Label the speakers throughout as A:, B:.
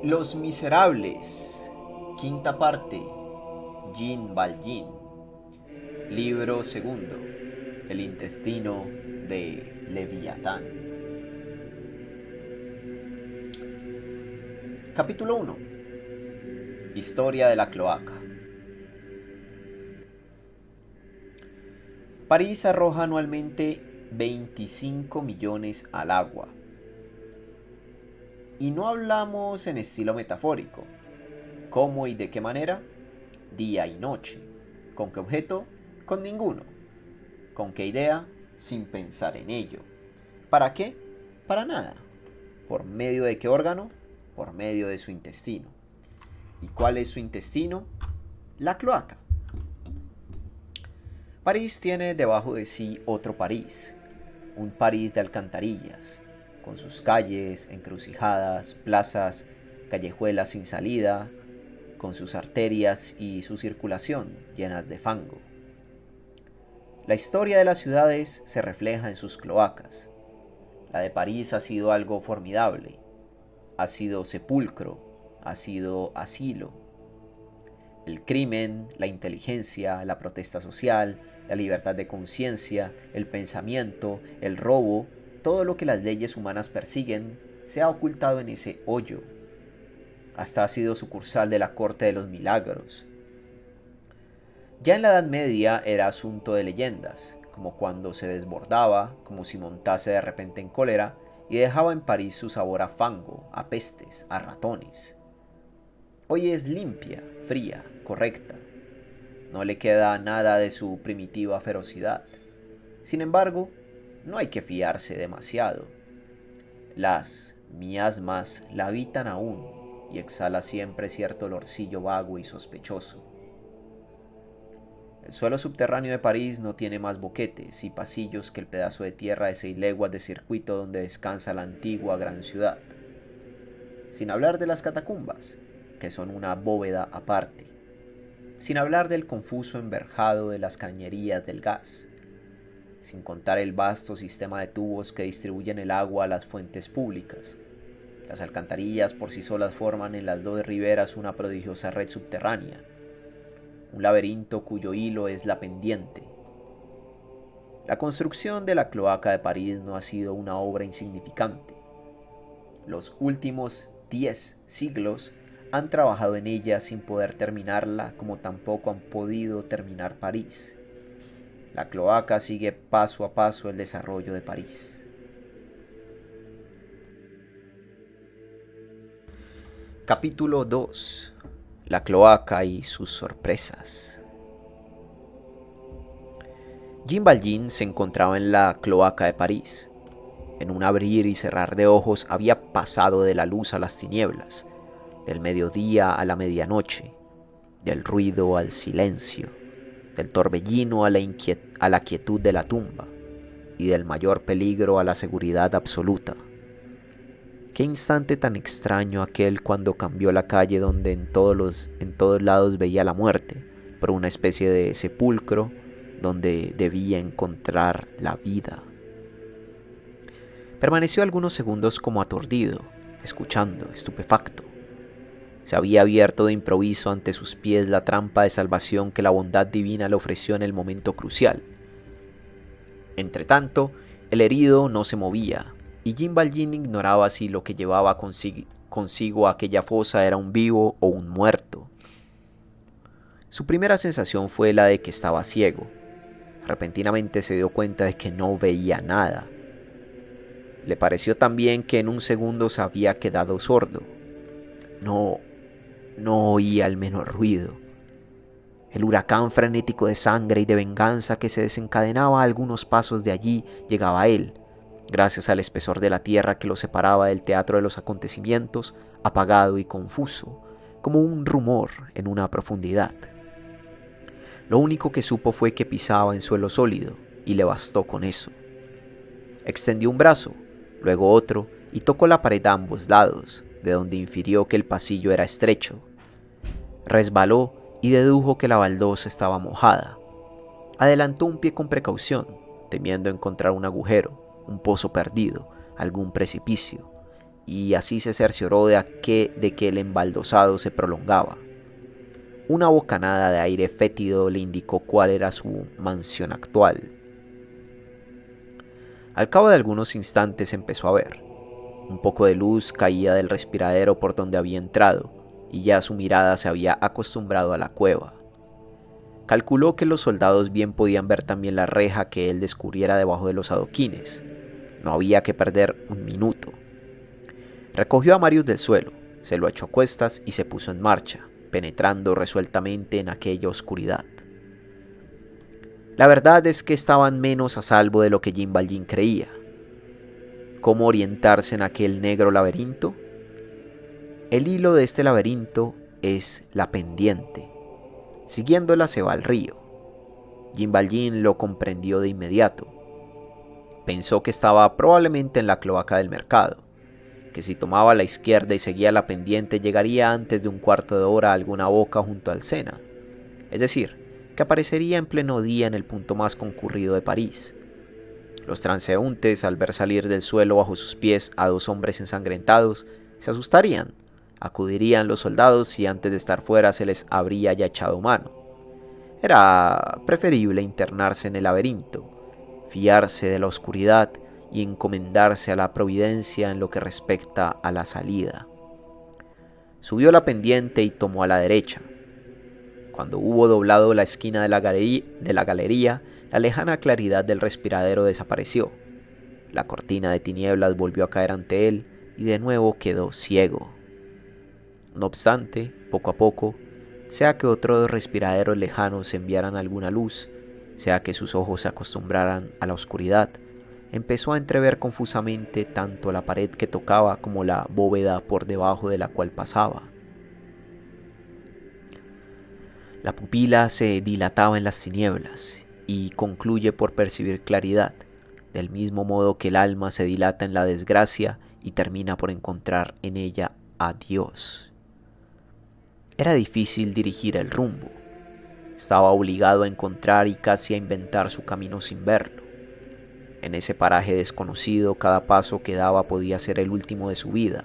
A: Los Miserables, quinta parte, Jean Valjean, libro segundo, El intestino de Leviatán. Capítulo 1. Historia de la cloaca. París arroja anualmente 25 millones al agua. Y no hablamos en estilo metafórico. ¿Cómo y de qué manera? Día y noche. ¿Con qué objeto? Con ninguno. ¿Con qué idea? Sin pensar en ello. ¿Para qué? Para nada. ¿Por medio de qué órgano? Por medio de su intestino. ¿Y cuál es su intestino? La cloaca. París tiene debajo de sí otro París, un París de alcantarillas, con sus calles, encrucijadas, plazas, callejuelas sin salida, con sus arterias y su circulación llenas de fango. La historia de las ciudades se refleja en sus cloacas. La de París ha sido algo formidable, ha sido sepulcro, ha sido asilo. El crimen, la inteligencia, la protesta social, la libertad de conciencia, el pensamiento, el robo, todo lo que las leyes humanas persiguen, se ha ocultado en ese hoyo. Hasta ha sido sucursal de la corte de los milagros. Ya en la Edad Media era asunto de leyendas, como cuando se desbordaba, como si montase de repente en cólera, y dejaba en París su sabor a fango, a pestes, a ratones. Hoy es limpia, fría, correcta. No le queda nada de su primitiva ferocidad. Sin embargo, no hay que fiarse demasiado. Las miasmas la habitan aún y exhala siempre cierto olorcillo vago y sospechoso. El suelo subterráneo de París no tiene más boquetes y pasillos que el pedazo de tierra de 6 leguas de circuito donde descansa la antigua gran ciudad. Sin hablar de las catacumbas, que son una bóveda aparte. Sin hablar del confuso enverjado de las cañerías del gas. Sin contar el vasto sistema de tubos que distribuyen el agua a las fuentes públicas. Las alcantarillas por sí solas forman en las dos riberas una prodigiosa red subterránea. Un laberinto cuyo hilo es la pendiente. La construcción de la cloaca de París no ha sido una obra insignificante. Los últimos 10 siglos han trabajado en ella sin poder terminarla, como tampoco han podido terminar París. La cloaca sigue paso a paso el desarrollo de París. Capítulo 2. La cloaca y sus sorpresas. Jean Valjean se encontraba en la cloaca de París. En un abrir y cerrar de ojos había pasado de la luz a las tinieblas, del mediodía a la medianoche, del ruido al silencio, del torbellino a la quietud de la tumba y del mayor peligro a la seguridad absoluta. Qué instante tan extraño aquel cuando cambió la calle donde en todos lados veía la muerte, por una especie de sepulcro donde debía encontrar la vida. Permaneció algunos segundos como aturdido, escuchando, estupefacto. Se había abierto de improviso ante sus pies la trampa de salvación que la bondad divina le ofreció en el momento crucial. Entretanto, el herido no se movía, y Jean Valjean ignoraba si lo que llevaba consigo a aquella fosa era un vivo o un muerto. Su primera sensación fue la de que estaba ciego. Repentinamente se dio cuenta de que no veía nada. Le pareció también que en un segundo se había quedado sordo. No oía el menor ruido. El huracán frenético de sangre y de venganza que se desencadenaba a algunos pasos de allí llegaba a él, gracias al espesor de la tierra que lo separaba del teatro de los acontecimientos, apagado y confuso, como un rumor en una profundidad. Lo único que supo fue que pisaba en suelo sólido, y le bastó con eso. Extendió un brazo, luego otro, y tocó la pared a ambos lados, de donde infirió que el pasillo era estrecho. Resbaló y dedujo que la baldosa estaba mojada. Adelantó un pie con precaución, temiendo encontrar un agujero, un pozo perdido, algún precipicio, y así se cercioró de que el embaldosado se prolongaba. Una bocanada de aire fétido le indicó cuál era su mansión actual. Al cabo de algunos instantes empezó a ver. Un poco de luz caía del respiradero por donde había entrado, y ya su mirada se había acostumbrado a la cueva. Calculó que los soldados bien podían ver también la reja que él descubriera debajo de los adoquines. No había que perder un minuto. Recogió a Marius del suelo, se lo echó a cuestas y se puso en marcha, penetrando resueltamente en aquella oscuridad. La verdad es que estaban menos a salvo de lo que Jean Valjean creía. ¿Cómo orientarse en aquel negro laberinto? El hilo de este laberinto es la pendiente. Siguiéndola se va al río. Jean Valjean lo comprendió de inmediato. Pensó que estaba probablemente en la cloaca del mercado, que si tomaba a la izquierda y seguía la pendiente llegaría antes de un cuarto de hora a alguna boca junto al Sena, es decir, que aparecería en pleno día en el punto más concurrido de París. Los transeúntes, al ver salir del suelo bajo sus pies a dos hombres ensangrentados, se asustarían. Acudirían los soldados y antes de estar fuera se les habría ya echado mano. Era preferible internarse en el laberinto, fiarse de la oscuridad y encomendarse a la providencia en lo que respecta a la salida. Subió la pendiente y tomó a la derecha. Cuando hubo doblado la esquina de la galería, la lejana claridad del respiradero desapareció. La cortina de tinieblas volvió a caer ante él y de nuevo quedó ciego. No obstante, poco a poco, sea que otros respiraderos lejanos enviaran alguna luz, sea que sus ojos se acostumbraran a la oscuridad, empezó a entrever confusamente tanto la pared que tocaba como la bóveda por debajo de la cual pasaba. La pupila se dilataba en las tinieblas y concluye por percibir claridad, del mismo modo que el alma se dilata en la desgracia y termina por encontrar en ella a Dios. Era difícil dirigir el rumbo. Estaba obligado a encontrar y casi a inventar su camino sin verlo. En ese paraje desconocido, cada paso que daba podía ser el último de su vida.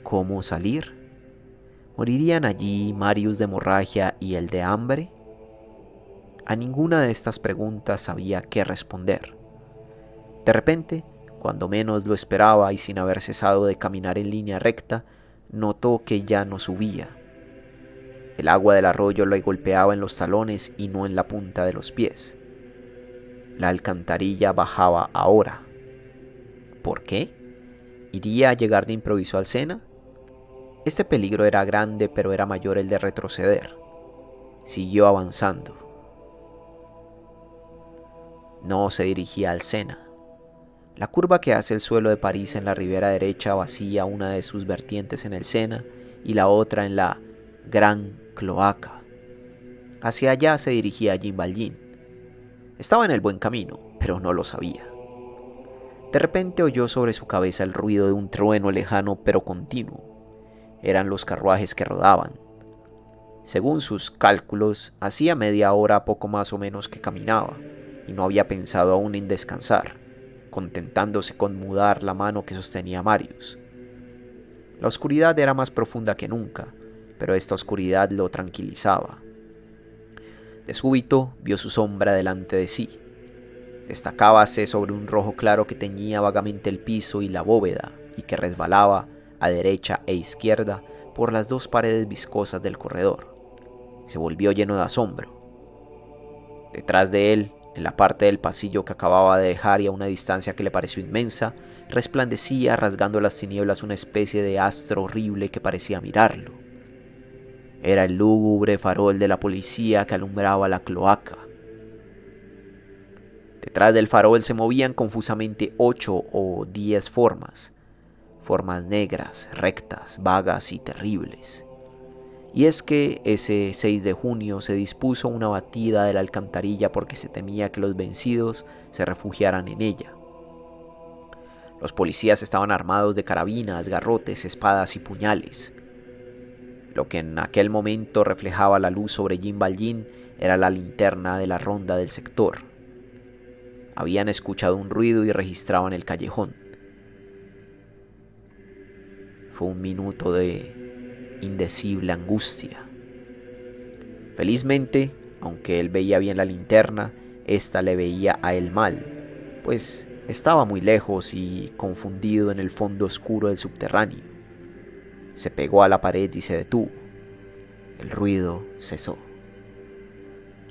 A: ¿Cómo salir? ¿Morirían allí Marius de hemorragia y el de hambre? A ninguna de estas preguntas sabía qué responder. De repente, cuando menos lo esperaba y sin haber cesado de caminar en línea recta, notó que ya no subía. El agua del arroyo le golpeaba en los talones y no en la punta de los pies. La alcantarilla bajaba ahora. ¿Por qué? ¿Iría a llegar de improviso al Sena? Este peligro era grande, pero era mayor el de retroceder. Siguió avanzando. No se dirigía al Sena. La curva que hace el suelo de París en la ribera derecha vacía una de sus vertientes en el Sena y la otra en la Gran Cloaca. Hacia allá se dirigía Jean Valjean. Estaba en el buen camino, pero no lo sabía. De repente oyó sobre su cabeza el ruido de un trueno lejano pero continuo. Eran los carruajes que rodaban. Según sus cálculos, hacía media hora poco más o menos que caminaba, y no había pensado aún en descansar, contentándose con mudar la mano que sostenía Marius. La oscuridad era más profunda que nunca, pero esta oscuridad lo tranquilizaba. De súbito vio su sombra delante de sí. Destacábase sobre un rojo claro que teñía vagamente el piso y la bóveda, y que resbalaba a derecha e izquierda por las dos paredes viscosas del corredor. Se volvió lleno de asombro. Detrás de él, en la parte del pasillo que acababa de dejar y a una distancia que le pareció inmensa, resplandecía rasgando las tinieblas una especie de astro horrible que parecía mirarlo. Era el lúgubre farol de la policía que alumbraba la cloaca. Detrás del farol se movían confusamente 8 o 10 formas negras, rectas, vagas y terribles. Y es que ese 6 de junio se dispuso una batida de la alcantarilla porque se temía que los vencidos se refugiaran en ella. Los policías estaban armados de carabinas, garrotes, espadas y puñales. Lo que en aquel momento reflejaba la luz sobre Jean Valjean era la linterna de la ronda del sector. Habían escuchado un ruido y registraban el callejón. Fue un minuto de indecible angustia. Felizmente, aunque él veía bien la linterna, ésta le veía a él mal, pues estaba muy lejos y confundido en el fondo oscuro del subterráneo. Se pegó a la pared y se detuvo. El ruido cesó.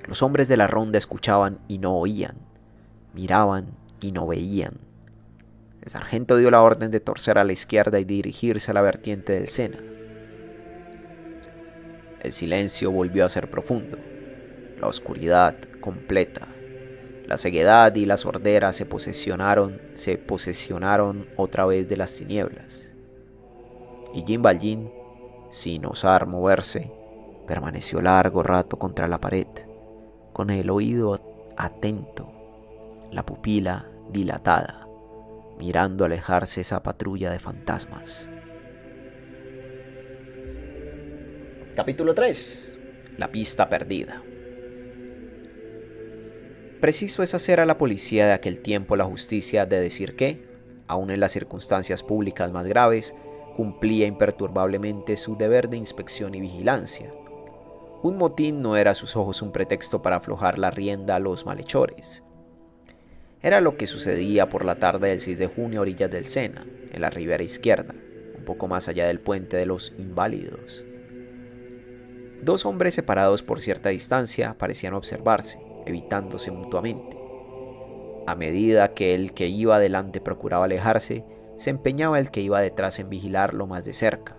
A: Los hombres de la ronda escuchaban y no oían, miraban y no veían. El sargento dio la orden de torcer a la izquierda y dirigirse a la vertiente del Sena. El silencio volvió a ser profundo, la oscuridad completa. La ceguedad y la sordera se posesionaron otra vez de las tinieblas. Y Jean Valjean, sin osar moverse, permaneció largo rato contra la pared, con el oído atento, la pupila dilatada, mirando alejarse esa patrulla de fantasmas. Capítulo 3. La pista perdida. Preciso es hacer a la policía de aquel tiempo la justicia de decir que, aun en las circunstancias públicas más graves, cumplía imperturbablemente su deber de inspección y vigilancia. Un motín no era a sus ojos un pretexto para aflojar la rienda a los malhechores. Era lo que sucedía por la tarde del 6 de junio a orillas del Sena, en la ribera izquierda, un poco más allá del puente de los Inválidos. Dos hombres separados por cierta distancia parecían observarse, evitándose mutuamente. A medida que el que iba adelante procuraba alejarse, se empeñaba el que iba detrás en vigilarlo más de cerca.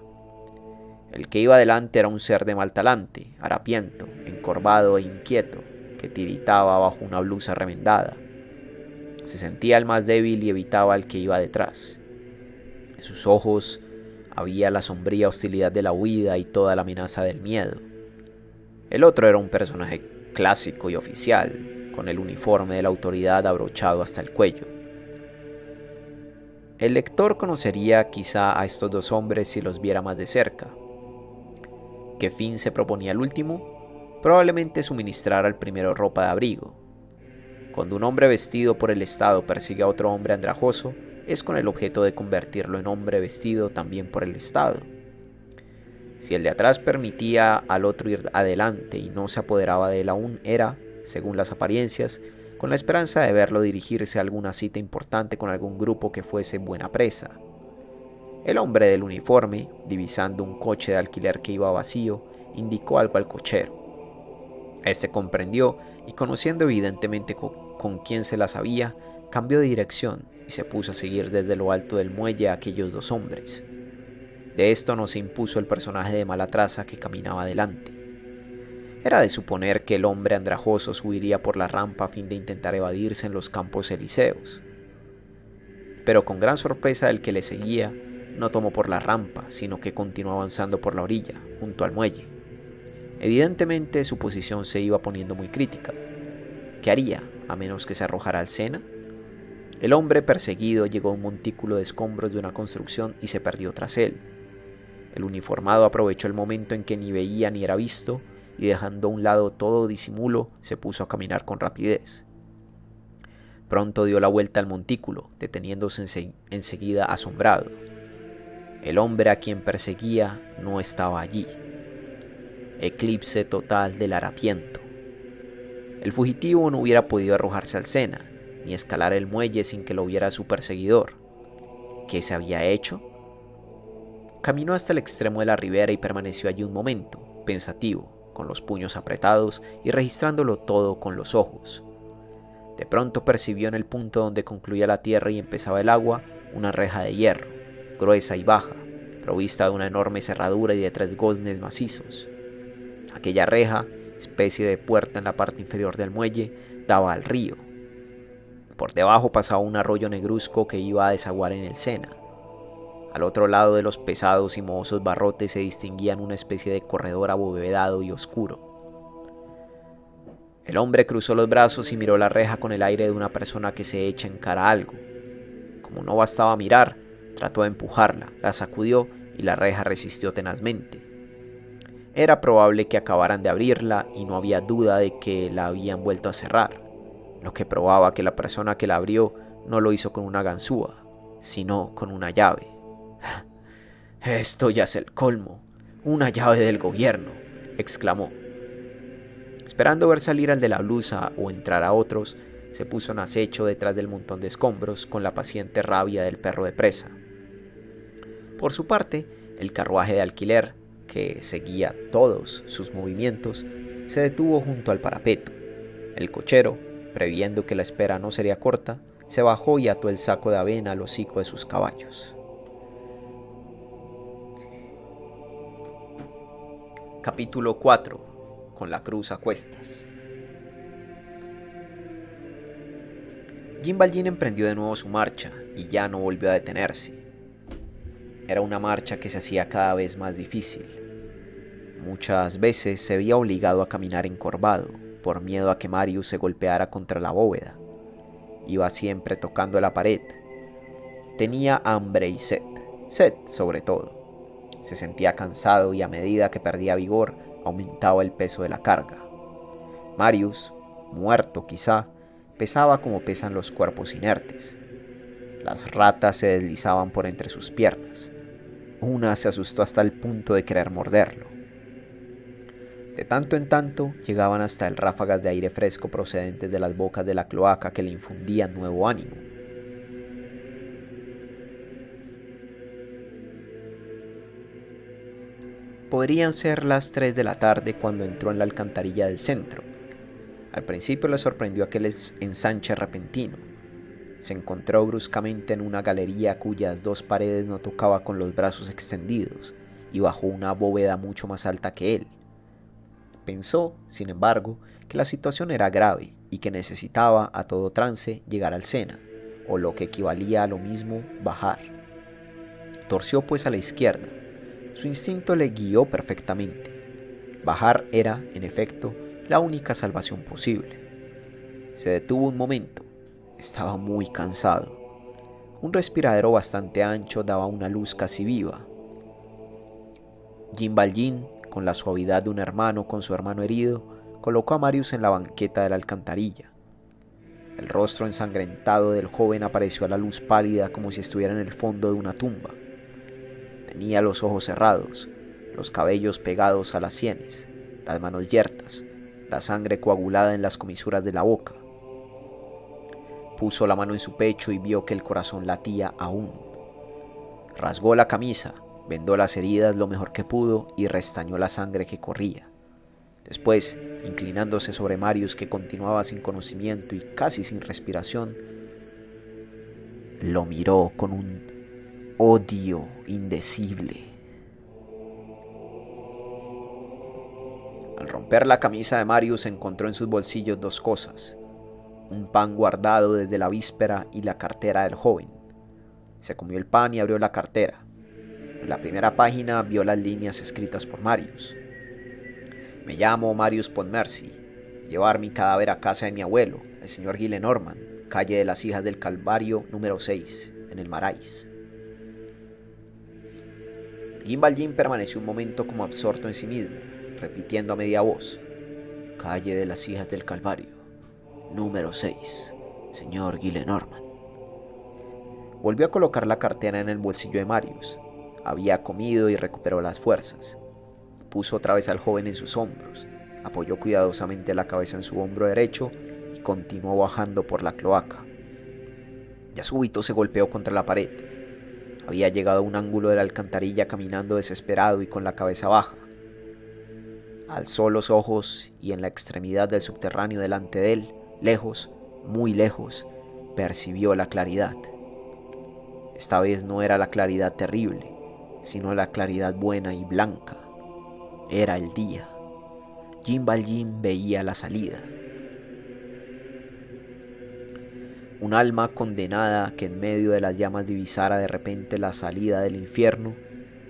A: El que iba adelante era un ser de mal talante, harapiento, encorvado e inquieto, que tiritaba bajo una blusa remendada. Se sentía el más débil y evitaba al que iba detrás. En sus ojos había la sombría hostilidad de la huida y toda la amenaza del miedo. El otro era un personaje clásico y oficial, con el uniforme de la autoridad abrochado hasta el cuello. El lector conocería quizá a estos dos hombres si los viera más de cerca. ¿Qué fin se proponía el último? Probablemente suministrar al primero ropa de abrigo. Cuando un hombre vestido por el Estado persigue a otro hombre andrajoso, es con el objeto de convertirlo en hombre vestido también por el Estado. Si el de atrás permitía al otro ir adelante y no se apoderaba de él aún, era, según las apariencias, con la esperanza de verlo dirigirse a alguna cita importante con algún grupo que fuese buena presa. El hombre del uniforme, divisando un coche de alquiler que iba vacío, indicó algo al cochero. Este comprendió y, conociendo evidentemente con quién se las había, cambió de dirección y se puso a seguir desde lo alto del muelle a aquellos dos hombres. De esto no se impuso el personaje de mala traza que caminaba adelante. Era de suponer que el hombre andrajoso subiría por la rampa a fin de intentar evadirse en los campos elíseos. Pero con gran sorpresa del que le seguía, no tomó por la rampa, sino que continuó avanzando por la orilla, junto al muelle. Evidentemente su posición se iba poniendo muy crítica. ¿Qué haría, a menos que se arrojara al Sena? El hombre perseguido llegó a un montículo de escombros de una construcción y se perdió tras él. El uniformado aprovechó el momento en que ni veía ni era visto y, dejando a un lado todo disimulo, se puso a caminar con rapidez. Pronto dio la vuelta al montículo, deteniéndose enseguida asombrado. El hombre a quien perseguía no estaba allí. Eclipse total del harapiento. El fugitivo no hubiera podido arrojarse al Sena, ni escalar el muelle sin que lo viera su perseguidor. ¿Qué se había hecho? Caminó hasta el extremo de la ribera y permaneció allí un momento, pensativo, con los puños apretados y registrándolo todo con los ojos. De pronto percibió en el punto donde concluía la tierra y empezaba el agua una reja de hierro, gruesa y baja, provista de una enorme cerradura y de 3 goznes macizos. Aquella reja, especie de puerta en la parte inferior del muelle, daba al río. Por debajo pasaba un arroyo negruzco que iba a desaguar en el Sena. Al otro lado de los pesados y mohosos barrotes se distinguían una especie de corredor abovedado y oscuro. El hombre cruzó los brazos y miró la reja con el aire de una persona que se echa en cara a algo. Como no bastaba mirar, trató de empujarla, la sacudió y la reja resistió tenazmente. Era probable que acabaran de abrirla y no había duda de que la habían vuelto a cerrar, lo que probaba que la persona que la abrió no lo hizo con una ganzúa, sino con una llave. «Esto ya es el colmo. Una llave del gobierno», exclamó. Esperando ver salir al de la blusa o entrar a otros, se puso en acecho detrás del montón de escombros con la paciente rabia del perro de presa. Por su parte, el carruaje de alquiler, que seguía todos sus movimientos, se detuvo junto al parapeto. El cochero, previendo que la espera no sería corta, se bajó y ató el saco de avena al hocico de sus caballos. Capítulo 4. Con la cruz a cuestas. Jean Valjean emprendió de nuevo su marcha y ya no volvió a detenerse. Era una marcha que se hacía cada vez más difícil. Muchas veces se veía obligado a caminar encorvado, por miedo a que Marius se golpeara contra la bóveda. Iba siempre tocando la pared. Tenía hambre y sed sobre todo. Se sentía cansado y a medida que perdía vigor, aumentaba el peso de la carga. Marius, muerto quizá, pesaba como pesan los cuerpos inertes. Las ratas se deslizaban por entre sus piernas. Una se asustó hasta el punto de querer morderlo. De tanto en tanto llegaban hasta él ráfagas de aire fresco procedentes de las bocas de la cloaca que le infundían nuevo ánimo. Podrían ser las 3 de la tarde cuando entró en la alcantarilla del centro. Al principio le sorprendió aquel ensanche repentino. Se encontró bruscamente en una galería cuyas dos paredes no tocaba con los brazos extendidos y bajo una bóveda mucho más alta que él. Pensó, sin embargo, que la situación era grave y que necesitaba a todo trance llegar al Sena, o lo que equivalía a lo mismo, bajar. Torció pues a la izquierda. Su instinto le guió perfectamente. Bajar era, en efecto, la única salvación posible. Se detuvo un momento. Estaba muy cansado. Un respiradero bastante ancho daba una luz casi viva. Jean Valjean, con la suavidad de un hermano con su hermano herido, colocó a Marius en la banqueta de la alcantarilla. El rostro ensangrentado del joven apareció a la luz pálida como si estuviera en el fondo de una tumba. Tenía los ojos cerrados, los cabellos pegados a las sienes, las manos yertas, la sangre coagulada en las comisuras de la boca. Puso la mano en su pecho y vio que el corazón latía aún. Rasgó la camisa, vendó las heridas lo mejor que pudo y restañó la sangre que corría. Después, inclinándose sobre Marius, que continuaba sin conocimiento y casi sin respiración, lo miró con un odio indecible. Al romper la camisa de Marius encontró en sus bolsillos dos cosas: un pan guardado desde la víspera y la cartera del joven. Se comió el pan y abrió la cartera. En la primera página vio las líneas escritas por Marius. Me llamo Marius Pontmercy. Llevar mi cadáver a casa de mi abuelo, el señor Gillenormand, calle de las Hijas del Calvario, número 6, en el Marais. Jean Valjean permaneció un momento como absorto en sí mismo, repitiendo a media voz: calle de las Hijas del Calvario, número 6, señor Gillenormand. Volvió a colocar la cartera en el bolsillo de Marius. Había comido y recuperó las fuerzas. Puso otra vez al joven en sus hombros, apoyó cuidadosamente la cabeza en su hombro derecho y continuó bajando por la cloaca. De súbito se golpeó contra la pared. Había llegado a un ángulo de la alcantarilla caminando desesperado y con la cabeza baja. Alzó los ojos y en la extremidad del subterráneo delante de él, lejos, muy lejos, percibió la claridad. Esta vez no era la claridad terrible, sino la claridad buena y blanca. Era el día. Jean Valjean veía la salida. Un alma condenada que en medio de las llamas divisara de repente la salida del infierno,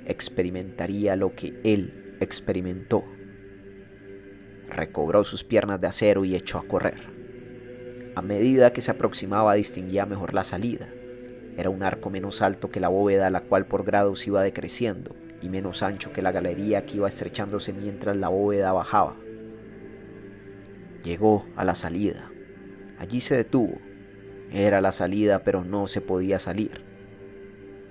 A: experimentaría lo que él experimentó. Recobró sus piernas de acero y echó a correr. A medida que se aproximaba distinguía mejor la salida. Era un arco menos alto que la bóveda, la cual por grados iba decreciendo, y menos ancho que la galería que iba estrechándose mientras la bóveda bajaba. Llegó a la salida. Allí se detuvo. Era la salida, pero no se podía salir.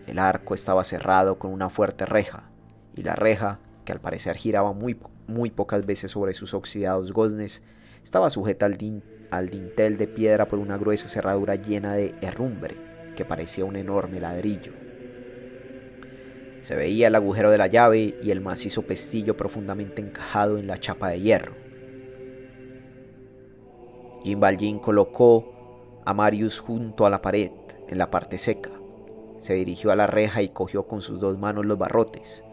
A: El arco estaba cerrado con una fuerte reja, y la reja, que al parecer giraba muy pocas veces sobre sus oxidados goznes, estaba sujeta al dintel de piedra por una gruesa cerradura llena de herrumbre que parecía un enorme ladrillo. Se veía el agujero de la llave y el macizo pestillo profundamente encajado en la chapa de hierro. Jean Valjean colocó a Marius junto a la pared, en la parte seca. Se dirigió a la reja y cogió con sus dos manos los barrotes.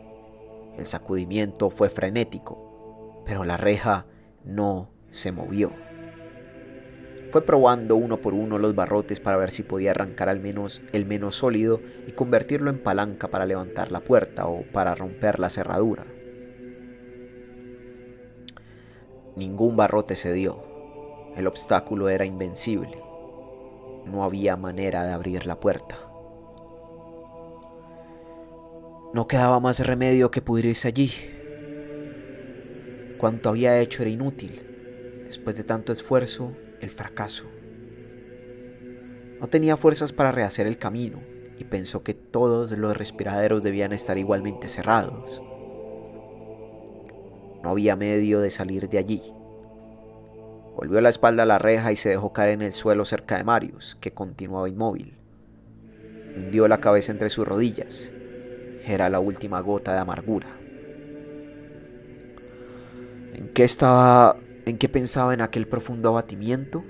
A: El sacudimiento fue frenético, pero la reja no se movió. Fue probando uno por uno los barrotes para ver si podía arrancar al menos el menos sólido y convertirlo en palanca para levantar la puerta o para romper la cerradura. Ningún barrote cedió. El obstáculo era invencible. No había manera de abrir la puerta. No quedaba más remedio que pudrirse allí. Cuanto había hecho era inútil. Después de tanto esfuerzo, el fracaso. No tenía fuerzas para rehacer el camino y pensó que todos los respiraderos debían estar igualmente cerrados. No había medio de salir de allí. Volvió la espalda a la reja y se dejó caer en el suelo cerca de Marius, que continuaba inmóvil. Hundió la cabeza entre sus rodillas. Era la última gota de amargura. ¿En qué pensaba en aquel profundo abatimiento?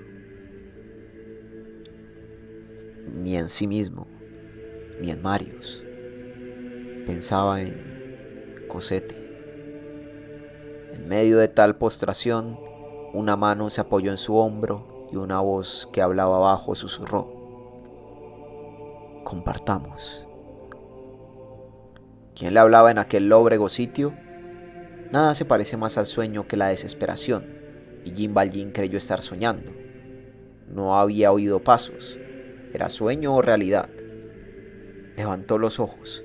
A: Ni en sí mismo, ni en Marius. Pensaba en Cosette. En medio de tal postración, una mano se apoyó en su hombro y una voz que hablaba bajo susurró: compartamos. ¿Quién le hablaba en aquel lóbrego sitio? Nada se parece más al sueño que la desesperación, y Jean Valjean creyó estar soñando. No había oído pasos. ¿Era sueño o realidad? Levantó los ojos.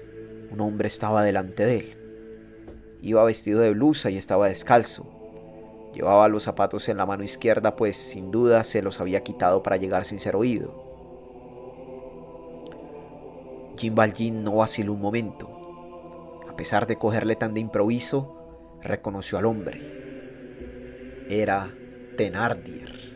A: Un hombre estaba delante de él. Iba vestido de blusa y estaba descalzo. Llevaba los zapatos en la mano izquierda, pues sin duda se los había quitado para llegar sin ser oído. Jean Valjean no vaciló un momento. A pesar de cogerle tan de improviso, reconoció al hombre. Era Thénardier.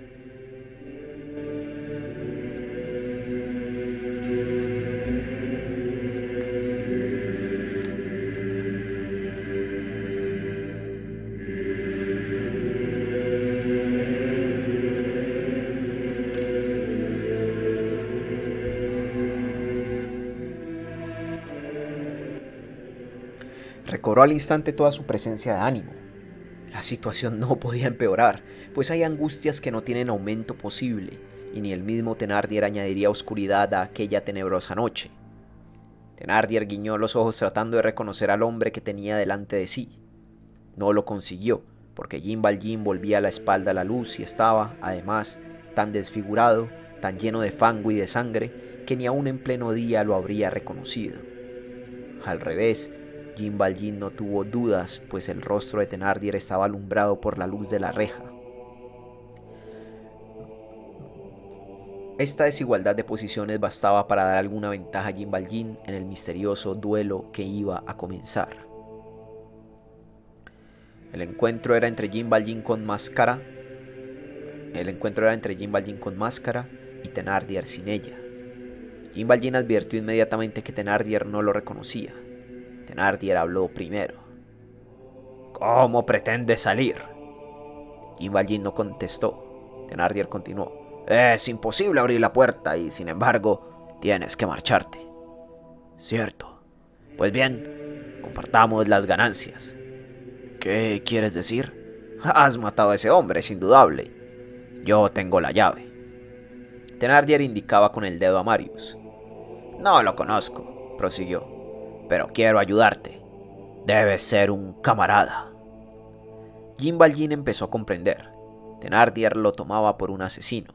A: Recobró al instante toda su presencia de ánimo. La situación no podía empeorar, pues hay angustias que no tienen aumento posible, y ni el mismo Thénardier añadiría oscuridad a aquella tenebrosa noche. Thénardier guiñó los ojos tratando de reconocer al hombre que tenía delante de sí. No lo consiguió, porque Jean Valjean volvía la espalda a la luz y estaba, además, tan desfigurado, tan lleno de fango y de sangre, que ni aun en pleno día lo habría reconocido. Al revés, Jean Valjean no tuvo dudas, pues el rostro de Thénardier estaba alumbrado por la luz de la reja. Esta desigualdad de posiciones bastaba para dar alguna ventaja a Jean Valjean en el misterioso duelo que iba a comenzar. El encuentro era entre Jean Valjean con máscara y Thénardier sin ella. Jean Valjean advirtió inmediatamente que Thénardier no lo reconocía. Thénardier habló primero. ¿Cómo pretende salir? Jean Valjean no contestó. Thénardier continuó. Es imposible abrir la puerta y, sin embargo, tienes que marcharte. Cierto. Pues bien, compartamos las ganancias. ¿Qué quieres decir? Has matado a ese hombre, es indudable. Yo tengo la llave. Thénardier indicaba con el dedo a Marius. No lo conozco, prosiguió, pero quiero ayudarte. Debes ser un camarada. Jean Valjean empezó a comprender. Thénardier lo tomaba por un asesino.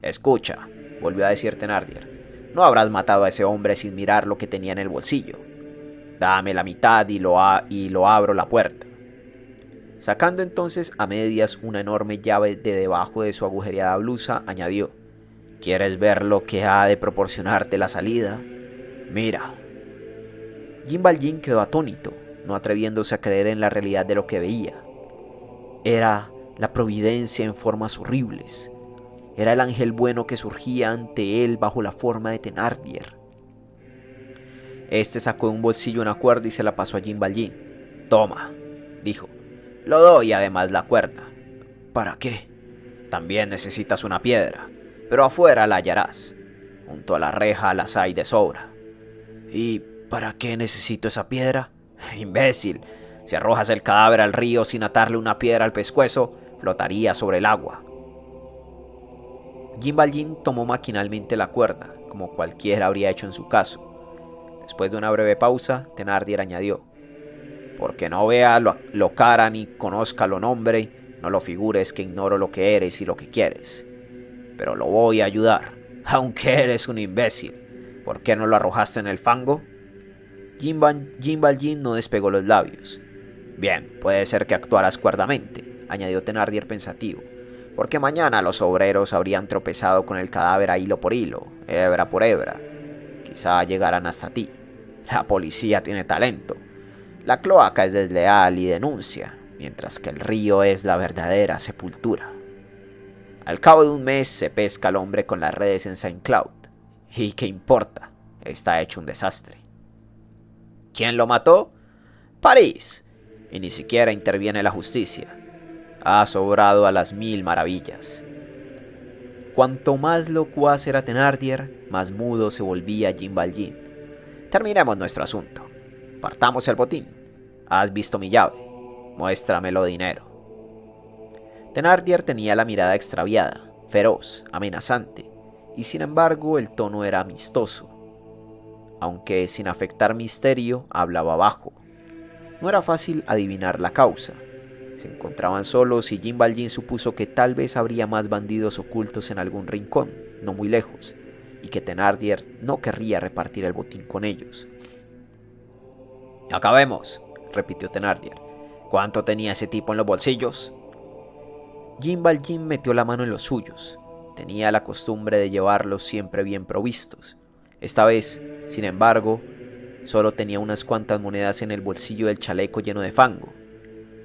A: Escucha, volvió a decir Thénardier, no habrás matado a ese hombre sin mirar lo que tenía en el bolsillo. Dame la mitad y lo abro la puerta. Sacando entonces a medias una enorme llave de debajo de su agujereada blusa, añadió: ¿Quieres ver lo que ha de proporcionarte la salida? Mira. Jim Valjean quedó atónito, no atreviéndose a creer en la realidad de lo que veía. Era la providencia en formas horribles. Era el ángel bueno que surgía ante él bajo la forma de Thénardier. Este sacó de un bolsillo una cuerda y se la pasó a Jean Valjean. «Toma», dijo. «Lo doy, además la cuerda». «¿Para qué?» «También necesitas una piedra, pero afuera la hallarás. Junto a la reja las hay de sobra». «¿Y para qué necesito esa piedra?» «Imbécil, si arrojas el cadáver al río sin atarle una piedra al pescuezo, flotaría sobre el agua». Jean Valjean tomó maquinalmente la cuerda, como cualquiera habría hecho en su caso. Después de una breve pausa, Thénardier añadió: «Porque no vea lo cara ni conozca lo nombre, no lo figures que ignoro lo que eres y lo que quieres. Pero lo voy a ayudar, aunque eres un imbécil. ¿Por qué no lo arrojaste en el fango?» Jean Valjean no despegó los labios. «Bien, puede ser que actuaras cuerdamente», añadió Thénardier pensativo, «porque mañana los obreros habrían tropezado con el cadáver a hilo por hilo, hebra por hebra. Quizá llegaran hasta ti. La policía tiene talento. La cloaca es desleal y denuncia, mientras que el río es la verdadera sepultura. Al cabo de un mes se pesca al hombre con las redes en Saint Cloud. ¿Y qué importa? Está hecho un desastre. ¿Quién lo mató? París. Y ni siquiera interviene la justicia. Ha sobrado a las 1000 maravillas». Cuanto más locuaz era Thénardier, más mudo se volvía Jean Valjean. «Terminemos nuestro asunto. Partamos el botín. Has visto mi llave. Muéstramelo dinero». Thénardier tenía la mirada extraviada, feroz, amenazante, y sin embargo el tono era amistoso. Aunque sin afectar misterio, hablaba bajo. No era fácil adivinar la causa. Se encontraban solos y Jean Valjean supuso que tal vez habría más bandidos ocultos en algún rincón, no muy lejos, y que Thénardier no querría repartir el botín con ellos. «Acabemos», repitió Thénardier. «¿Cuánto tenía ese tipo en los bolsillos?» Jean Valjean metió la mano en los suyos. Tenía la costumbre de llevarlos siempre bien provistos. Esta vez, sin embargo, solo tenía unas cuantas monedas en el bolsillo del chaleco lleno de fango.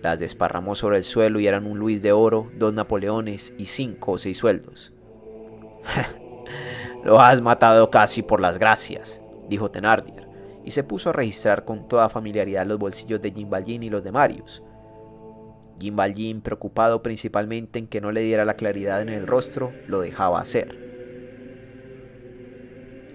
A: Las desparramó sobre el suelo y eran un luis de oro, 2 napoleones y 5 o 6 sueldos. «Lo has matado casi por las gracias», dijo Thénardier, y se puso a registrar con toda familiaridad los bolsillos de Jean Valjean y los de Marius. Jean Valjean, preocupado principalmente en que no le diera la claridad en el rostro, lo dejaba hacer.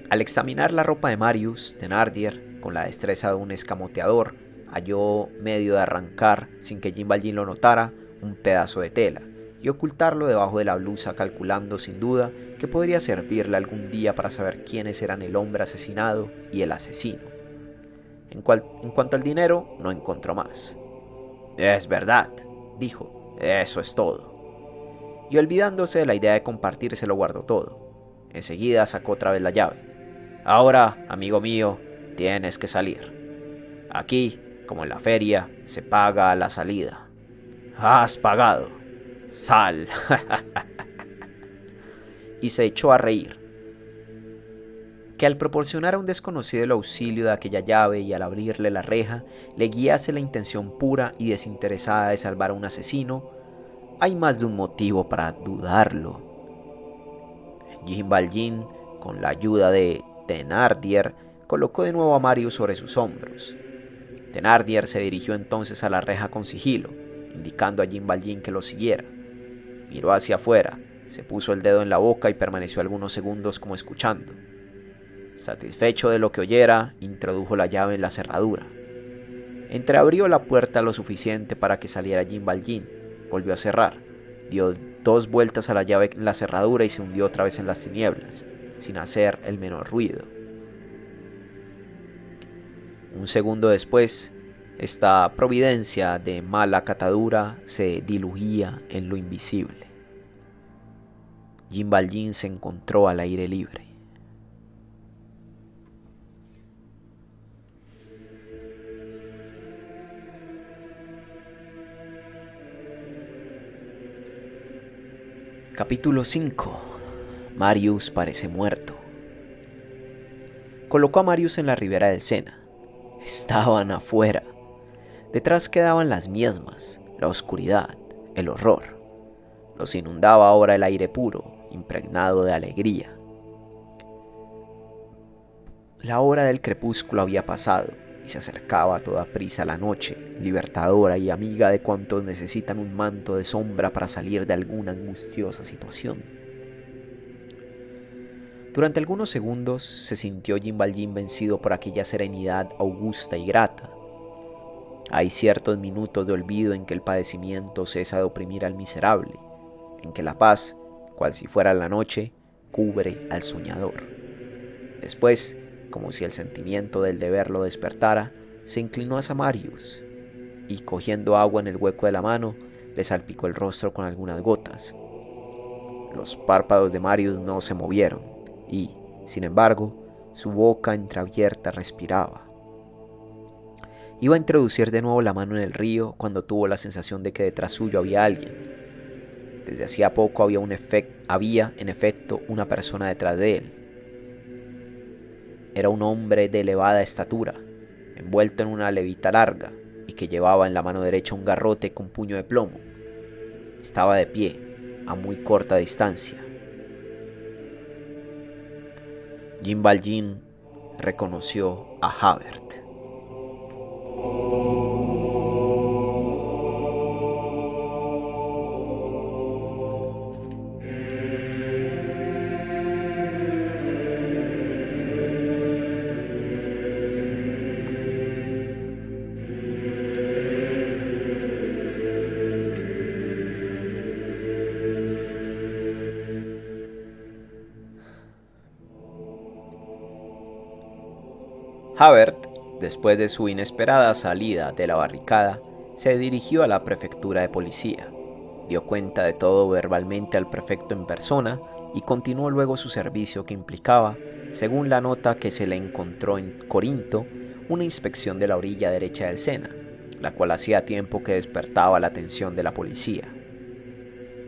A: Al examinar la ropa de Marius, Thénardier, con la destreza de un escamoteador, halló medio de arrancar, sin que Jean Valjean lo notara, un pedazo de tela y ocultarlo debajo de la blusa, calculando sin duda que podría servirle algún día para saber quiénes eran el hombre asesinado y el asesino. En cuanto al dinero, no encontró más. «Es verdad», dijo, «eso es todo». Y olvidándose de la idea de compartir, se lo guardó todo. Enseguida sacó otra vez la llave. «Ahora, amigo mío, tienes que salir. Aquí, como en la feria, se paga a la salida. Has pagado. Sal». Y se echó a reír. Que al proporcionar a un desconocido el auxilio de aquella llave y al abrirle la reja le guiase la intención pura y desinteresada de salvar a un asesino, hay más de un motivo para dudarlo. Jean Valjean, con la ayuda de Thénardier, colocó de nuevo a Marius sobre sus hombros. Thénardier se dirigió entonces a la reja con sigilo, indicando a Jean Valjean que lo siguiera. Miró hacia afuera, se puso el dedo en la boca y permaneció algunos segundos como escuchando. Satisfecho de lo que oyera, introdujo la llave en la cerradura. Entreabrió la puerta lo suficiente para que saliera Jean Valjean. Volvió a cerrar, dio 2 vueltas a la llave en la cerradura y se hundió otra vez en las tinieblas, sin hacer el menor ruido. Un segundo después, esta providencia de mala catadura se diluía en lo invisible. Jean Valjean se encontró al aire libre. Capítulo 5. Marius parece muerto. Colocó a Marius en la ribera del Sena. estaban afuera. Detrás quedaban las miasmas, la oscuridad, el horror. Los inundaba ahora el aire puro, impregnado de alegría. La hora del crepúsculo había pasado y se acercaba a toda prisa la noche, libertadora y amiga de cuantos necesitan un manto de sombra para salir de alguna angustiosa situación. Durante algunos segundos se sintió Jean Valjean vencido por aquella serenidad augusta y grata. Hay ciertos minutos de olvido en que el padecimiento cesa de oprimir al miserable, en que la paz, cual si fuera la noche, cubre al soñador. Después, como si el sentimiento del deber lo despertara, se inclinó hacia Marius y, cogiendo agua en el hueco de la mano, le salpicó el rostro con algunas gotas. Los párpados de Marius no se movieron y, sin embargo, su boca entreabierta respiraba. Iba a introducir de nuevo la mano en el río cuando tuvo la sensación de que detrás suyo había alguien. Desde hacía poco había en efecto una persona detrás de él. Era un hombre de elevada estatura, envuelto en una levita larga y que llevaba en la mano derecha un garrote con puño de plomo. Estaba de pie, a muy corta distancia. Jean Valjean reconoció a Javert. Javert, después de su inesperada salida de la barricada, se dirigió a la prefectura de policía, dio cuenta de todo verbalmente al prefecto en persona y continuó luego su servicio que implicaba, según la nota que se le encontró en Corinto, una inspección de la orilla derecha del Sena, la cual hacía tiempo que despertaba la atención de la policía.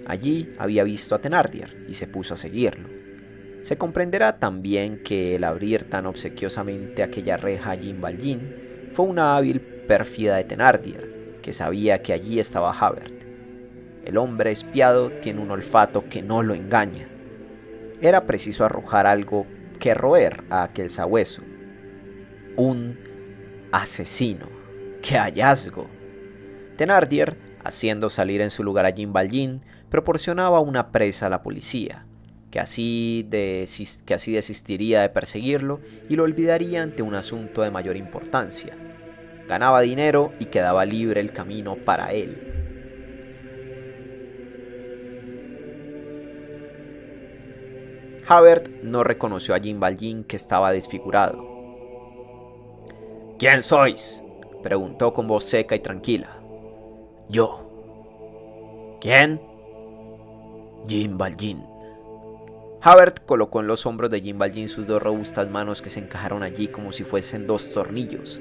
A: Allí había visto a Thénardier y se puso a seguirlo. Se comprenderá también que el abrir tan obsequiosamente aquella reja a Jean Valjean fue una hábil pérfida de Thénardier, que sabía que allí estaba Javert. El hombre espiado tiene un olfato que no lo engaña. Era preciso arrojar algo que roer a aquel sabueso. Un asesino. ¡Qué hallazgo! Thénardier, haciendo salir en su lugar a Jean Valjean, proporcionaba una presa a la policía, que así desistiría de perseguirlo y lo olvidaría ante un asunto de mayor importancia. Ganaba dinero y quedaba libre el camino para él. Javert no reconoció a Jean Valjean, que estaba desfigurado. «¿Quién sois?», preguntó con voz seca y tranquila. «Yo». «¿Quién?». «Jean Valjean». Javert colocó en los hombros de Jean Valjean sus dos robustas manos que se encajaron allí como si fuesen dos tornillos.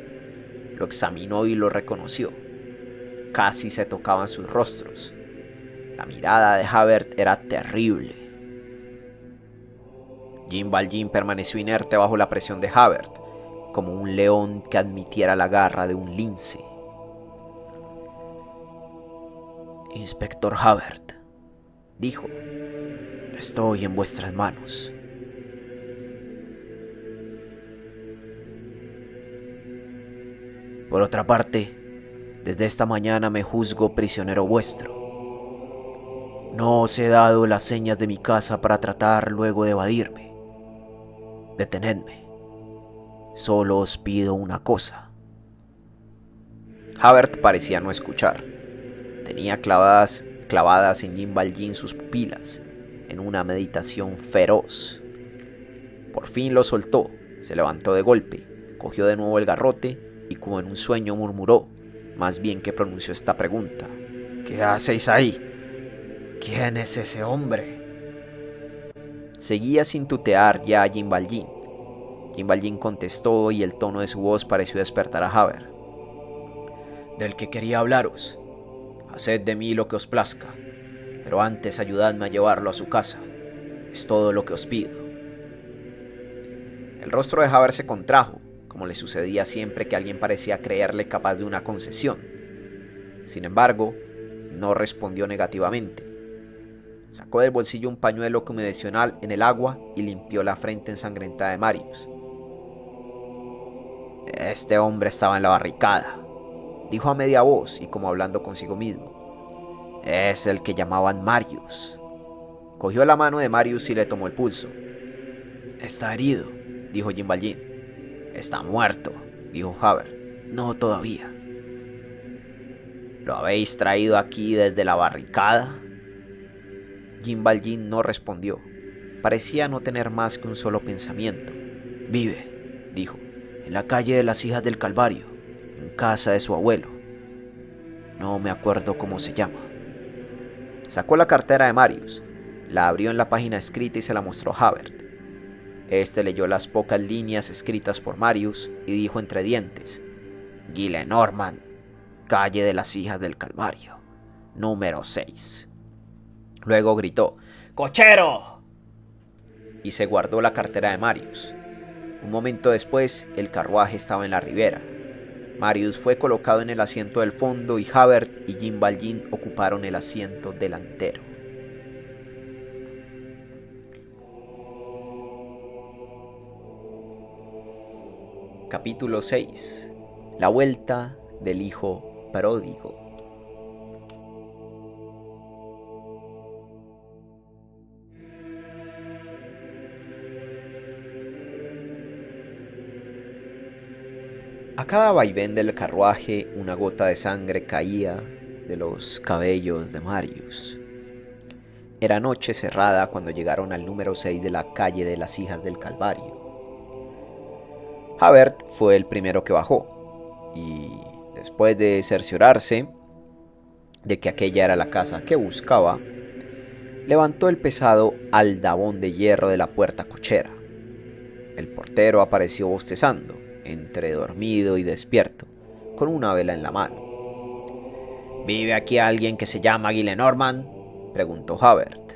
A: Lo examinó y lo reconoció. Casi se tocaban sus rostros. La mirada de Javert era terrible. Jean Valjean permaneció inerte bajo la presión de Javert, como un león que admitiera la garra de un lince. «Inspector Javert», dijo, «estoy en vuestras manos». «Por otra parte, desde esta mañana me juzgo prisionero vuestro. No os he dado las señas de mi casa para tratar luego de evadirme. Detenedme. Solo os pido una cosa». Javert parecía no escuchar. Tenía clavadas en Jean Valjean sus pupilas, en una meditación feroz. Por fin lo soltó, se levantó de golpe, cogió de nuevo el garrote y como en un sueño murmuró, más bien que pronunció esta pregunta: «¿Qué hacéis ahí? ¿Quién es ese hombre?». Seguía sin tutear ya a Jean Valjean. Jean Valjean contestó y el tono de su voz pareció despertar a Javert. «Del que quería hablaros. Haced de mí lo que os plazca, pero antes ayudadme a llevarlo a su casa. Es todo lo que os pido». El rostro de Javert se contrajo, como le sucedía siempre que alguien parecía creerle capaz de una concesión. Sin embargo, no respondió negativamente. Sacó del bolsillo un pañuelo que humedeció en el agua y limpió la frente ensangrentada de Marius. Este hombre estaba en la barricada, dijo a media voz y como hablando consigo mismo. Es el que llamaban Marius. Cogió la mano de Marius y le tomó el pulso. Está herido, dijo Jean Valjean. Está muerto, dijo Javert. No todavía. ¿Lo habéis traído aquí desde la barricada? Jean Valjean no respondió. Parecía no tener más que un solo pensamiento. Vive, dijo, en la calle de las Hijas del Calvario, en casa de su abuelo. No me acuerdo cómo se llama. Sacó la cartera de Marius, la abrió en la página escrita y se la mostró a Javert. Este leyó las pocas líneas escritas por Marius y dijo entre dientes: Gillenormand, calle de las Hijas del Calvario, número 6. Luego gritó: ¡Cochero! Y se guardó la cartera de Marius. Un momento después, el carruaje estaba en la ribera. Marius fue colocado en el asiento del fondo y Javert y Jean Valjean ocuparon el asiento delantero. Capítulo 6. La vuelta del hijo pródigo. A cada vaivén del carruaje una gota de sangre caía de los cabellos de Marius. Era noche cerrada cuando llegaron al número 6 de la calle de las Hijas del Calvario. Javert fue el primero que bajó y, después de cerciorarse de que aquella era la casa que buscaba, levantó el pesado aldabón de hierro de la puerta cochera. El portero apareció bostezando, entre dormido y despierto, con una vela en la mano. ¿Vive aquí alguien que se llama Gillenormand?, preguntó Javert.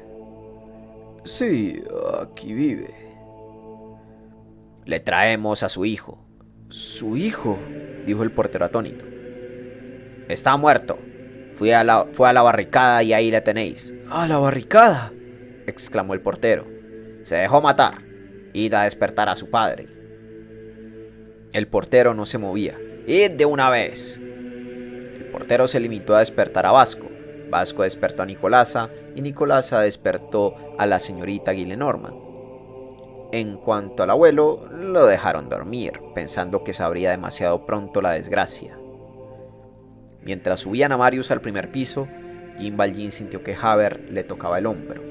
A: Sí, aquí vive. Le traemos a su hijo. ¿Su hijo?, dijo el portero atónito. Está muerto. Fue a la barricada y ahí le tenéis. ¿A la barricada?, exclamó el portero. Se dejó matar. Id a despertar a su padre. El portero no se movía. ¡Id de una vez! El portero se limitó a despertar a Vasco. Vasco despertó a Nicolasa y Nicolasa despertó a la señorita Gillenormand. En cuanto al abuelo, lo dejaron dormir, pensando que sabría demasiado pronto la desgracia. Mientras subían a Marius al primer piso, Jean Valjean sintió que Javert le tocaba el hombro.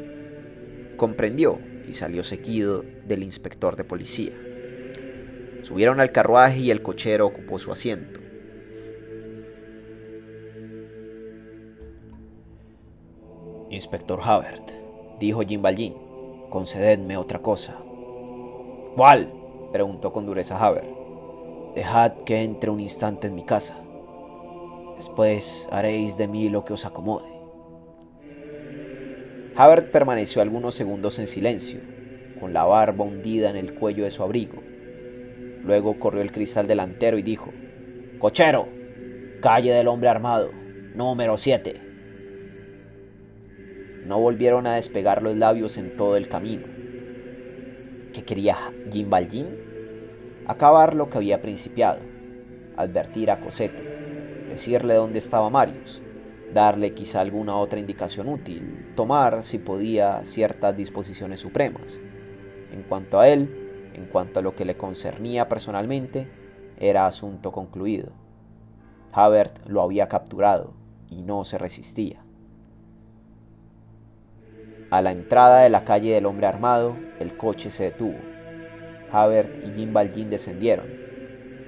A: Comprendió y salió seguido del inspector de policía. Subieron al carruaje y el cochero ocupó su asiento. Inspector Javert, dijo Jean Valjean, concededme otra cosa. ¿Cuál?, preguntó con dureza Javert. Dejad que entre un instante en mi casa. Después haréis de mí lo que os acomode. Javert permaneció algunos segundos en silencio, con la barba hundida en el cuello de su abrigo. Luego corrió el cristal delantero y dijo: ¡Cochero! Calle del Hombre Armado, número 7. No volvieron a despegar los labios en todo el camino. ¿Qué quería Jean Valjean? Acabar lo que había principiado, advertir a Cosette, decirle dónde estaba Marius, darle quizá alguna otra indicación útil, tomar, si podía, ciertas disposiciones supremas. En cuanto a él, en cuanto a lo que le concernía personalmente, era asunto concluido. Javert lo había capturado y no se resistía. A la entrada de la calle del Hombre Armado, el coche se detuvo. Javert y Jean Valjean descendieron.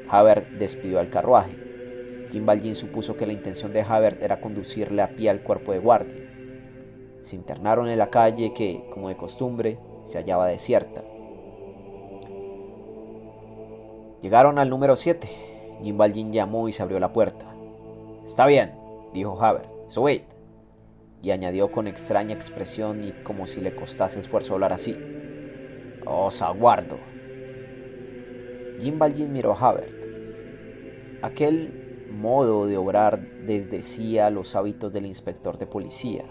A: Javert despidió al carruaje. Jean Valjean supuso que la intención de Javert era conducirle a pie al cuerpo de guardia. Se internaron en la calle que, como de costumbre, se hallaba desierta. Llegaron al número 7. Jean Valjean llamó y se abrió la puerta. «Está bien», dijo Javert, «subid». Y añadió con extraña expresión y como si le costase esfuerzo hablar así: «Os aguardo». Jean Valjean miró a Javert. Aquel modo de obrar desdecía los hábitos del inspector de policía,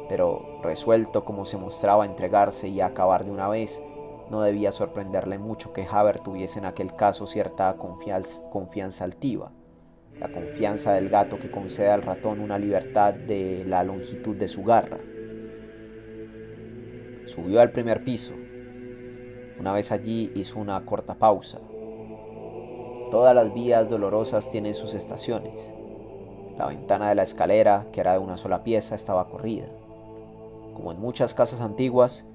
A: pero resuelto como se mostraba a entregarse y a acabar de una vez, no debía sorprenderle mucho que Javert tuviese en aquel caso cierta confianza altiva, la confianza del gato que concede al ratón una libertad de la longitud de su garra. Subió al primer piso. Una vez allí hizo una corta pausa. Todas las vías dolorosas tienen sus estaciones. La ventana de la escalera, que era de una sola pieza, estaba corrida. Como en muchas casas antiguas,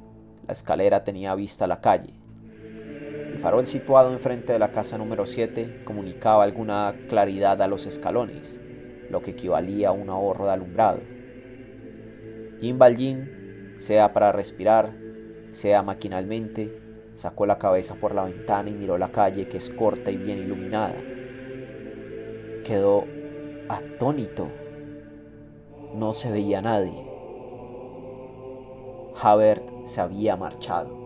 A: la escalera tenía vista a la calle. El farol situado enfrente de la casa número 7 comunicaba alguna claridad a los escalones, lo que equivalía a un ahorro de alumbrado. Jean Valjean, sea para respirar, sea maquinalmente, sacó la cabeza por la ventana y miró la calle, que es corta y bien iluminada. Quedó atónito. No se veía a nadie. Javert se había marchado.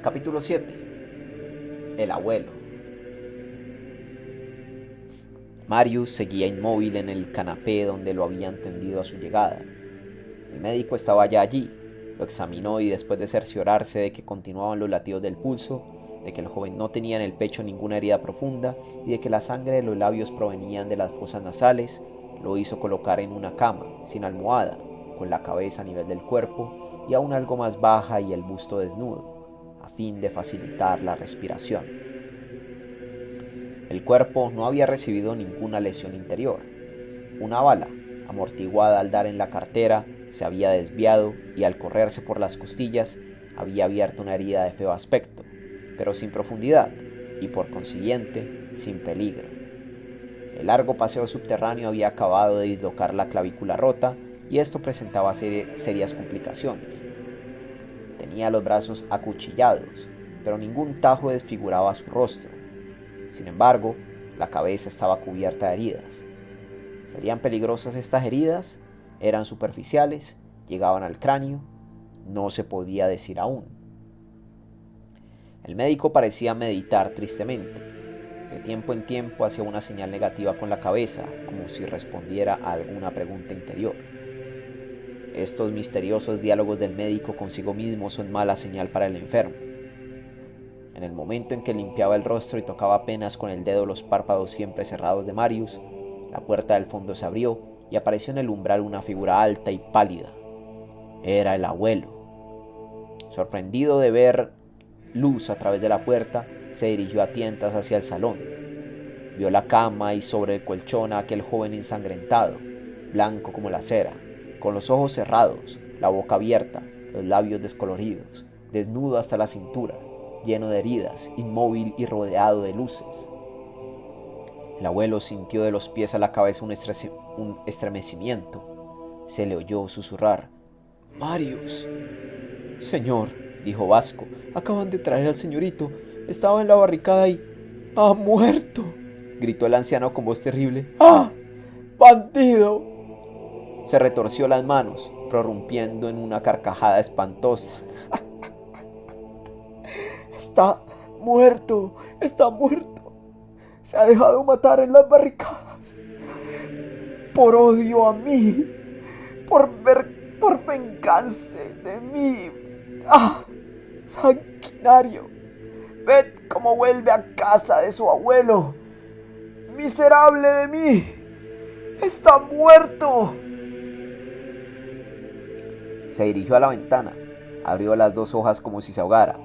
A: Capítulo 7. El abuelo. Marius seguía inmóvil en el canapé donde lo habían tendido a su llegada. El médico estaba ya allí. Lo examinó y, después de cerciorarse de que continuaban los latidos del pulso, de que el joven no tenía en el pecho ninguna herida profunda y de que la sangre de los labios provenían de las fosas nasales, lo hizo colocar en una cama, sin almohada, con la cabeza a nivel del cuerpo y aún algo más baja y el busto desnudo, a fin de facilitar la respiración. El cuerpo no había recibido ninguna lesión interior. Una bala, amortiguada al dar en la cartera, se había desviado y, al correrse por las costillas, había abierto una herida de feo aspecto, pero sin profundidad y, por consiguiente, sin peligro. El largo paseo subterráneo había acabado de dislocar la clavícula rota y esto presentaba serias complicaciones. Tenía los brazos acuchillados, pero ningún tajo desfiguraba su rostro. Sin embargo, la cabeza estaba cubierta de heridas. ¿Serían peligrosas estas heridas? ¿Eran superficiales? ¿Llegaban al cráneo? No se podía decir aún. El médico parecía meditar tristemente. De tiempo en tiempo hacía una señal negativa con la cabeza, como si respondiera a alguna pregunta interior. Estos misteriosos diálogos del médico consigo mismo son mala señal para el enfermo. En el momento en que limpiaba el rostro y tocaba apenas con el dedo los párpados siempre cerrados de Marius, la puerta del fondo se abrió y apareció en el umbral una figura alta y pálida. Era el abuelo. Sorprendido de ver luz a través de la puerta, se dirigió a tientas hacia el salón. Vio la cama y sobre el colchón a aquel joven ensangrentado, blanco como la cera, con los ojos cerrados, la boca abierta, los labios descoloridos, desnudo hasta la cintura, lleno de heridas, inmóvil y rodeado de luces. El abuelo sintió de los pies a la cabeza un estremecimiento. Se le oyó susurrar: «Marius». «Señor», dijo Vasco, «acaban de traer al señorito. Estaba en la barricada y... ¡ha muerto!», gritó el anciano con voz terrible. «¡Ah! ¡Bandido!». Se retorció las manos, prorrumpiendo en una carcajada espantosa. «Está muerto, está muerto. Se ha dejado matar en las barricadas. Por odio a mí, por venganza de mí. ¡Ah! Sanguinario. Ved cómo vuelve a casa de su abuelo. Miserable de mí. Está muerto». Se dirigió a la ventana, abrió las dos hojas como si se ahogara.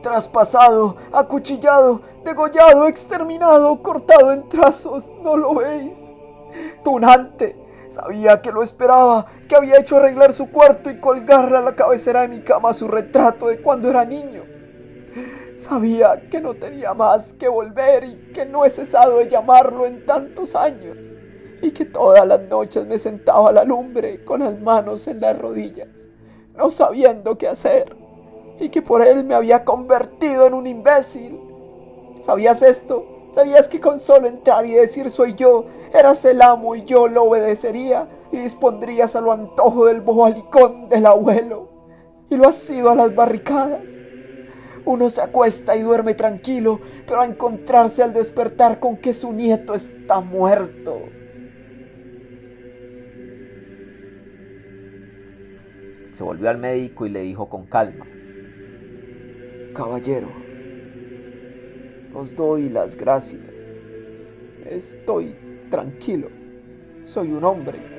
A: «Traspasado, acuchillado, degollado, exterminado, cortado en trazos, ¿no lo veis? Tunante, sabía que lo esperaba, que había hecho arreglar su cuarto y colgarle a la cabecera de mi cama su retrato de cuando era niño. Sabía que no tenía más que volver y que no he cesado de llamarlo en tantos años, y que todas las noches me sentaba a la lumbre con las manos en las rodillas, no sabiendo qué hacer, y que por él me había convertido en un imbécil. ¿Sabías esto? ¿Sabías que con solo entrar y decir soy yo, eras el amo y yo lo obedecería,
B: y dispondrías a lo antojo del bobalicón del abuelo, y lo has ido a las barricadas. Uno se acuesta y duerme tranquilo, pero a encontrarse al despertar con que su nieto está muerto.
A: Se volvió al médico y le dijo con calma:
B: Caballero, os doy las gracias. Estoy tranquilo. Soy un hombre.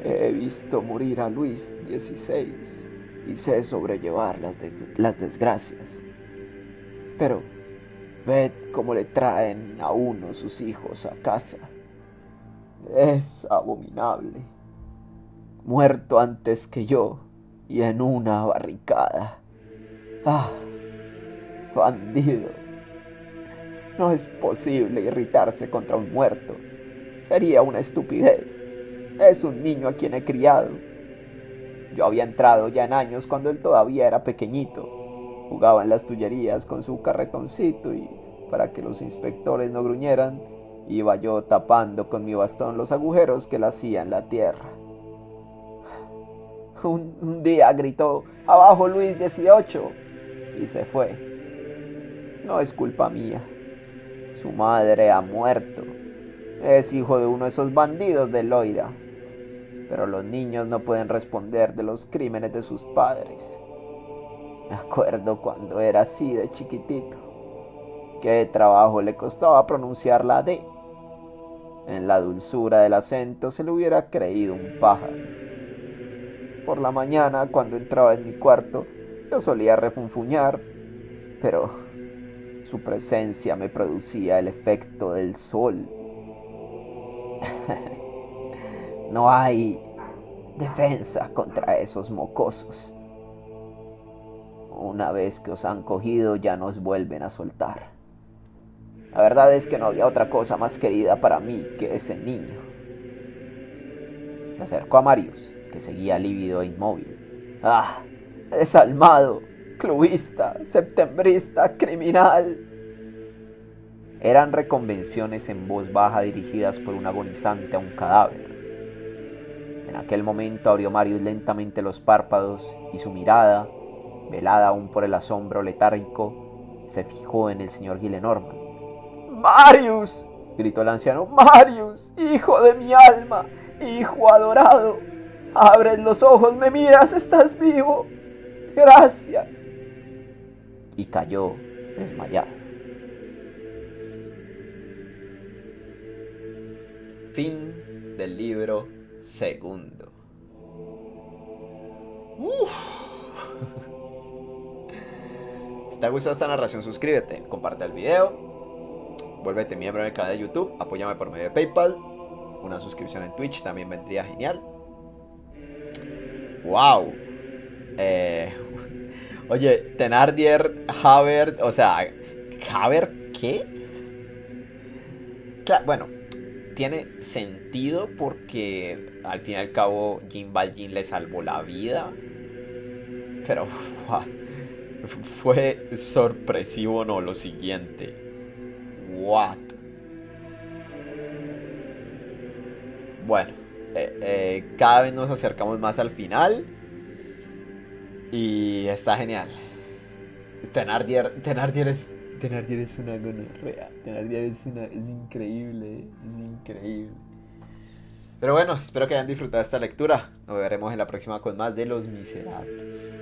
B: He visto morir a Luis XVI y sé sobrellevar las desgracias. Pero ved cómo le traen a uno sus hijos a casa. Es abominable. Muerto antes que yo y en una barricada. ¡Ah! Bandido. No es posible irritarse contra un muerto. Sería una estupidez. Es un niño a quien he criado. Yo había entrado ya en años cuando él todavía era pequeñito. Jugaba en las tullerías con su carretoncito y, para que los inspectores no gruñeran, iba yo tapando con mi bastón los agujeros que le hacía en la tierra. Un día gritó: ¡Abajo Luis XVIII! Y se fue. No es culpa mía. Su madre ha muerto. Es hijo de uno de esos bandidos de Loira. Pero los niños no pueden responder de los crímenes de sus padres. Me acuerdo cuando era así de chiquitito. Qué trabajo le costaba pronunciar la D. En la dulzura del acento se le hubiera creído un pájaro. Por la mañana, cuando entraba en mi cuarto, yo solía refunfuñar, pero su presencia me producía el efecto del sol. No hay defensa contra esos mocosos. Una vez que os han cogido, ya nos vuelven a soltar. La verdad es que no había otra cosa más querida para mí que ese niño. Se acercó a Marius, que seguía lívido e inmóvil. ¡Ah! Desalmado, clubista, septembrista, criminal. Eran reconvenciones en voz baja dirigidas por un agonizante a un cadáver. En aquel momento abrió Marius lentamente los párpados y su mirada, velada aún por el asombro letárgico, se fijó en el señor Gillenormand. ¡Marius!, gritó el anciano. ¡Marius, hijo de mi alma, hijo adorado! Abres los ojos, me miras, estás vivo. Gracias.
A: Y cayó desmayado. Fin del libro segundo. Si te ha gustado esta narración, suscríbete, comparte el video, vuélvete miembro del canal de YouTube, apóyame por medio de PayPal, una suscripción en Twitch también vendría genial. ¡Wow! Oye, Thénardier, Javert, o sea, ¿Javert qué? Claro, bueno, tiene sentido porque al fin y al cabo Jean Valjean le salvó la vida. Pero wow, fue sorpresivo, ¿no? Lo siguiente. What? Bueno, cada vez nos acercamos más al final. Y está genial. Thénardier es una gonorrea. Thénardier es increíble. Es increíble. Pero bueno, espero que hayan disfrutado esta lectura. Nos veremos en la próxima con más de Los Miserables.